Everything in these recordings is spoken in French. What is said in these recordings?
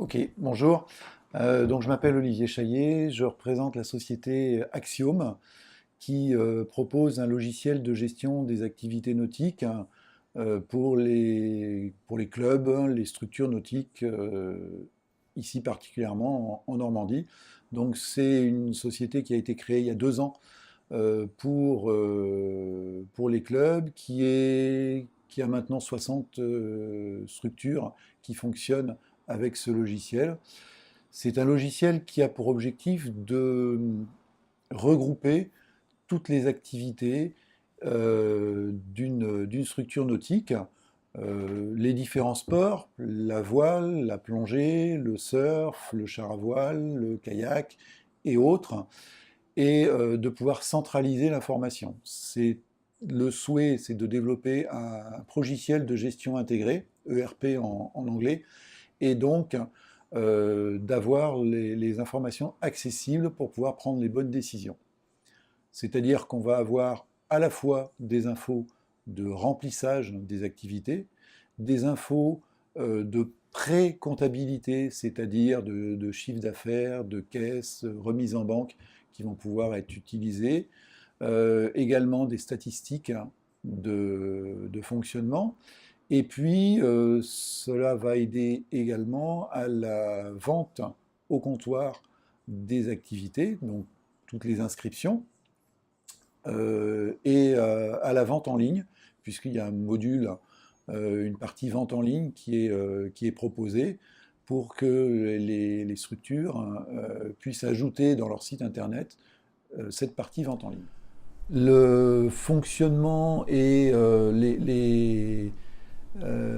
Ok, bonjour. Donc je m'appelle Olivier Chaillet, je représente la société Axiom qui propose un logiciel de gestion des activités nautiques pour les clubs, les structures nautiques, ici particulièrement en Normandie. Donc c'est une société qui a été créée il y a 2 ans pour les clubs, qui a maintenant 60 structures qui fonctionnent avec ce logiciel. C'est un logiciel qui a pour objectif de regrouper toutes les activités d'une structure nautique, les différents sports, la voile, la plongée, le surf, le char à voile, le kayak et autres, et de pouvoir centraliser l'information. Le souhait, c'est de développer un logiciel de gestion intégrée, ERP en anglais, et donc d'avoir les informations accessibles pour pouvoir prendre les bonnes décisions. C'est-à-dire qu'on va avoir à la fois des infos de remplissage des activités, des infos de pré-comptabilité, c'est-à-dire de chiffre d'affaires, de caisse, remise en banque, qui vont pouvoir être utilisées, également des statistiques de fonctionnement. Et puis, cela va aider également à la vente au comptoir des activités, donc toutes les inscriptions, et à la vente en ligne, puisqu'il y a un module, une partie vente en ligne qui est proposée pour que les structures puissent ajouter dans leur site internet cette partie vente en ligne. Le fonctionnement et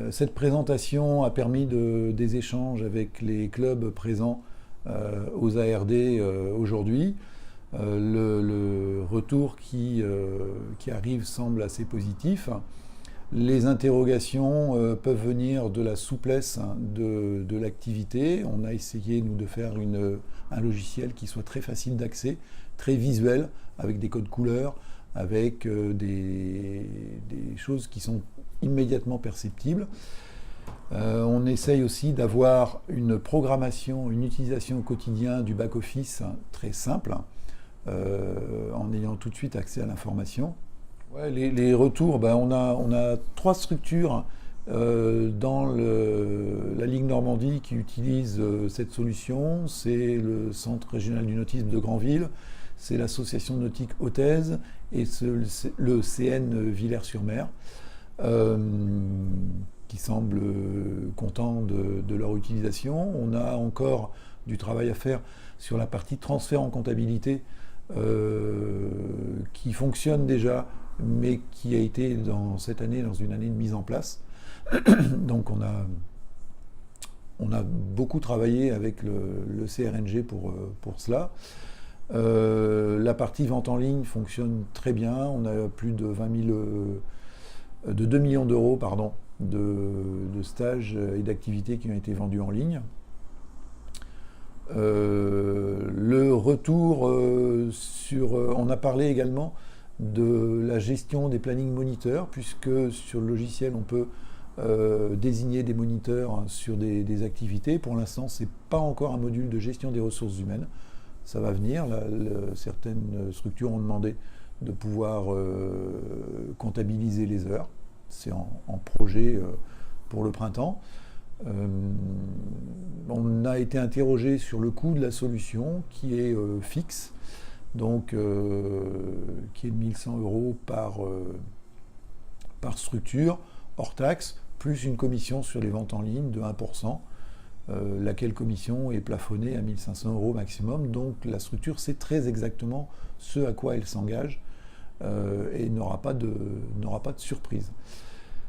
cette présentation a permis des échanges avec les clubs présents aux ARD aujourd'hui. Le retour qui arrive semble assez positif. Les interrogations peuvent venir de la souplesse de l'activité. On a essayé, nous, de faire un logiciel qui soit très facile d'accès, très visuel, avec des codes couleurs, avec des choses qui sont immédiatement perceptibles. On essaye aussi d'avoir une programmation, une utilisation au quotidien du back-office très simple, en ayant tout de suite accès à l'information. Ouais, les retours, on a 3 structures dans la Ligue Normandie qui utilisent cette solution. C'est le Centre régional du nautisme de Granville, c'est l'association nautique Hautaise et le CN Villers-sur-Mer, qui semblent contents de leur utilisation. On a encore du travail à faire sur la partie transfert en comptabilité, qui fonctionne déjà, mais qui a été cette année dans une année de mise en place. Donc on a beaucoup travaillé avec le CRNG pour cela. La partie vente en ligne fonctionne très bien. On a plus de 2 millions d'euros de stages et d'activités qui ont été vendus en ligne. Le retour on a parlé également de la gestion des planning moniteurs, puisque sur le logiciel on peut désigner des moniteurs sur des activités. Pour l'instant, c'est pas encore un module de gestion des ressources humaines. Ça va venir. Certaines structures ont demandé de pouvoir comptabiliser les heures. C'est en projet pour le printemps. On a été interrogé sur le coût de la solution, qui est fixe, donc qui est de 1 100 € par structure, hors taxe, plus une commission sur les ventes en ligne de 1%, laquelle commission est plafonnée à 1 500 € maximum. Donc la structure sait très exactement ce à quoi elle s'engage et n'aura pas de surprise.